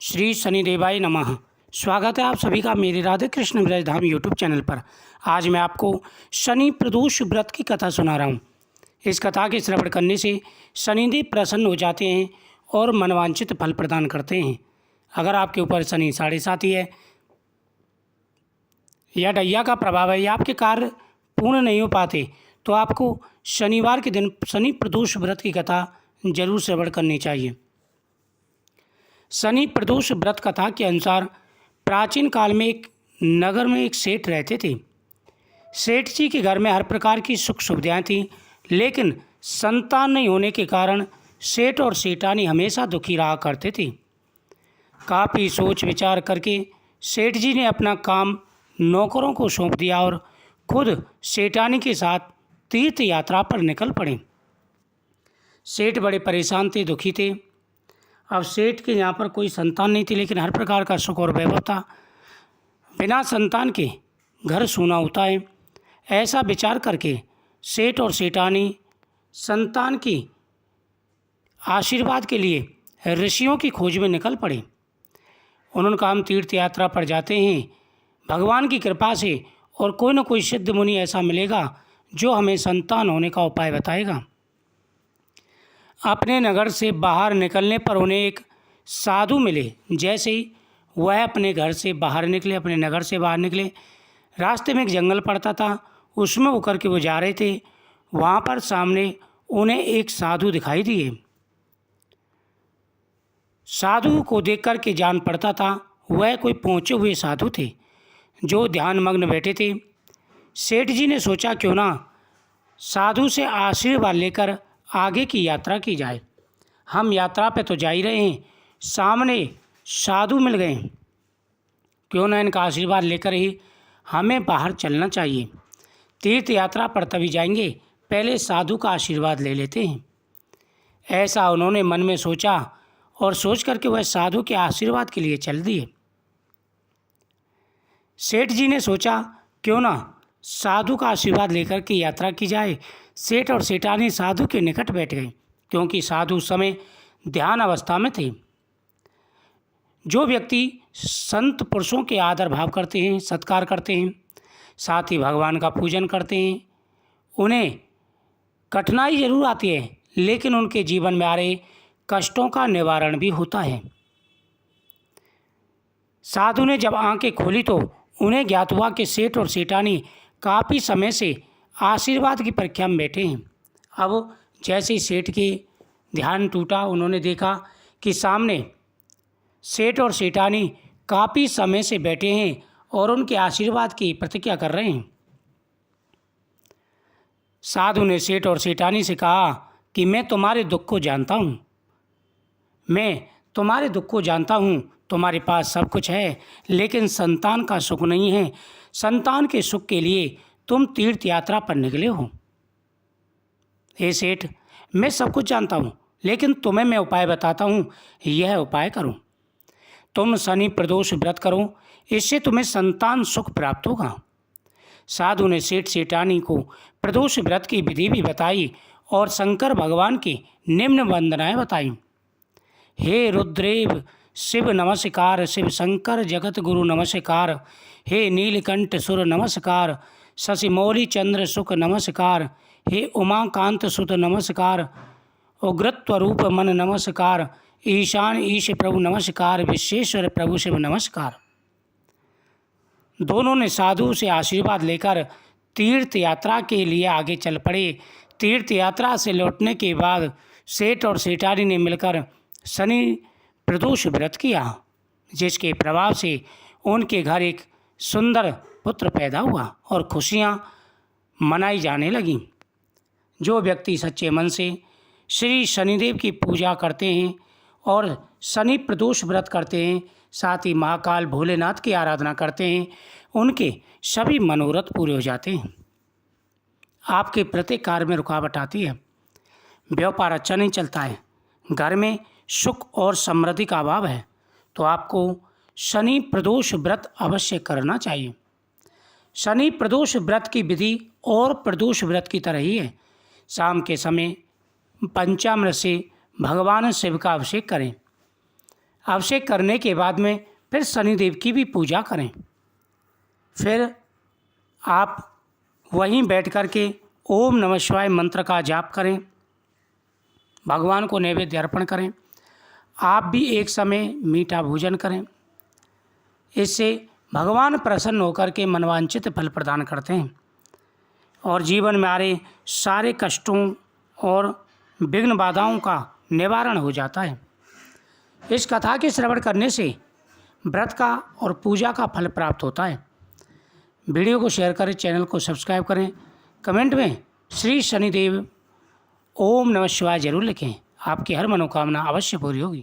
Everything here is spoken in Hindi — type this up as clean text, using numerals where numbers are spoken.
श्री शनिदेवाय नमः। स्वागत है आप सभी का मेरे राधे कृष्ण विरज धाम यूट्यूब चैनल पर। आज मैं आपको शनि प्रदोष व्रत की कथा सुना रहा हूँ। इस कथा के श्रवण करने से शनिदेव प्रसन्न हो जाते हैं और मनवांछित फल प्रदान करते हैं। अगर आपके ऊपर शनि 7.5 है या ढैया का प्रभाव है या आपके कार्य पूर्ण नहीं हो पाते तो आपको शनिवार के दिन शनि प्रदोष व्रत की कथा जरूर श्रवण करनी चाहिए। शनि प्रदोष व्रत कथा के अनुसार प्राचीन काल में एक नगर में एक सेठ रहते थे। सेठ जी के घर में हर प्रकार की सुख सुविधाएं थीं, लेकिन संतान नहीं होने के कारण सेठ और सेठानी हमेशा दुखी रहा करते थे। काफ़ी सोच विचार करके सेठ जी ने अपना काम नौकरों को सौंप दिया और खुद सेठानी के साथ तीर्थ यात्रा पर निकल पड़े। सेठ बड़े परेशान थे, दुखी थे। अब सेठ के यहाँ पर कोई संतान नहीं थी, लेकिन हर प्रकार का सुख और वैभव था। बिना संतान के घर सूना होता है। ऐसा विचार करके सेठ और सेठानी संतान की आशीर्वाद के लिए ऋषियों की खोज में निकल पड़े। उन्होंने कहा, हम तीर्थ यात्रा पर जाते हैं, भगवान की कृपा से और कोई न कोई सिद्ध मुनि ऐसा मिलेगा जो हमें संतान होने का उपाय बताएगा। अपने नगर से बाहर निकलने पर उन्हें एक साधु मिले। जैसे ही वह अपने घर से बाहर निकले, अपने नगर से बाहर निकले, रास्ते में एक जंगल पड़ता था, उसमें होकर के वो जा रहे थे। वहाँ पर सामने उन्हें एक साधु दिखाई दिए। साधु को देखकर के जान पड़ता था वह कोई पहुँचे हुए साधु थे जो ध्यान मग्न बैठे थे। सेठ जी ने सोचा क्यों ना साधु से आशीर्वाद लेकर आगे की यात्रा की जाए। हम यात्रा पे तो जा ही रहे हैं, सामने साधु मिल गए, क्यों ना इनका आशीर्वाद लेकर ही हमें बाहर चलना चाहिए। तीर्थ यात्रा पर तभी जाएंगे, पहले साधु का आशीर्वाद ले लेते हैं। ऐसा उन्होंने मन में सोचा और सोच करके वह साधु के आशीर्वाद के लिए चल दिए। सेठ जी ने सोचा क्यों ना साधु का आशीर्वाद लेकर के यात्रा की जाए। सेठ और सेठानी साधु के निकट बैठ गए, क्योंकि साधु उस समय ध्यान अवस्था में थे। जो व्यक्ति संत पुरुषों के आदर भाव करते हैं, सत्कार करते हैं, साथ ही भगवान का पूजन करते हैं, उन्हें कठिनाई जरूर आती है, लेकिन उनके जीवन में आ रहे कष्टों का निवारण भी होता है। साधु ने जब आंखें खोली तो उन्हें ज्ञात हुआ कि सेठ और सेठानी काफ़ी समय से आशीर्वाद की परीक्षा में बैठे हैं। अब जैसे ही सेठ के ध्यान टूटा, उन्होंने देखा कि सामने सेठ और सेठानी काफ़ी समय से बैठे हैं और उनके आशीर्वाद की प्रतीक्षा कर रहे हैं। साधु ने सेठ और सेठानी से कहा कि मैं तुम्हारे दुख को जानता हूँ, तुम्हारे पास सब कुछ है, लेकिन संतान का सुख नहीं है। संतान के सुख के लिए तुम तीर्थ यात्रा पर निकले हो। हे सेठ, मैं सब कुछ जानता हूँ, लेकिन तुम्हें मैं उपाय बताता हूँ, यह उपाय करो। तुम शनि प्रदोष व्रत करो, इससे तुम्हें संतान सुख प्राप्त होगा। साधु ने सेठ सेठानी को प्रदोष व्रत की विधि भी बताई और शंकर भगवान की निम्न वंदनाएं बताई। हे रुद्रेव शिव नमस्कार, शिव शंकर जगत गुरु नमस्कार। हे नीलकंठ सुर नमस्कार, शशि मौली चंद्र सुख नमस्कार। हे उमाकांत सुत नमस्कार, उग्रत्व रूप मन नमस्कार। ईशान ईश प्रभु नमस्कार, विश्वेश्वर प्रभु शिव नमस्कार। दोनों ने साधु से आशीर्वाद लेकर तीर्थ यात्रा के लिए आगे चल पड़े। तीर्थ यात्रा से लौटने के बाद सेठ और सेठानी ने मिलकर शनि प्रदोष व्रत किया, जिसके प्रभाव से उनके घर एक सुंदर पुत्र पैदा हुआ और खुशियाँ मनाई जाने लगीं। जो व्यक्ति सच्चे मन से श्री शनिदेव की पूजा करते हैं और शनि प्रदोष व्रत करते हैं, साथ ही महाकाल भोलेनाथ की आराधना करते हैं, उनके सभी मनोरथ पूरे हो जाते हैं। आपके प्रत्येक कार्य में रुकावट आती है, व्यापार अच्छा नहीं चलता है, घर में सुख और समृद्धि का अभाव है, तो आपको शनि प्रदोष व्रत अवश्य करना चाहिए। शनि प्रदोष व्रत की विधि और प्रदोष व्रत की तरह ही है। शाम के समय पंचामृत से भगवान शिव का अभिषेक करें। अभिषेक करने के बाद में फिर शनिदेव की भी पूजा करें। फिर आप वहीं बैठ कर के ओम नमः शिवाय मंत्र का जाप करें, भगवान को नैवेद्य अर्पण करें। आप भी एक समय मीठा भोजन करें। इससे भगवान प्रसन्न होकर के मनवांछित फल प्रदान करते हैं और जीवन में आ रहे सारे कष्टों और विघ्न बाधाओं का निवारण हो जाता है। इस कथा के श्रवण करने से व्रत का और पूजा का फल प्राप्त होता है। वीडियो को शेयर करें, चैनल को सब्सक्राइब करें, कमेंट में श्री शनिदेव ओम नमः शिवाय जरूर लिखें। आपकी हर मनोकामना अवश्य पूरी होगी।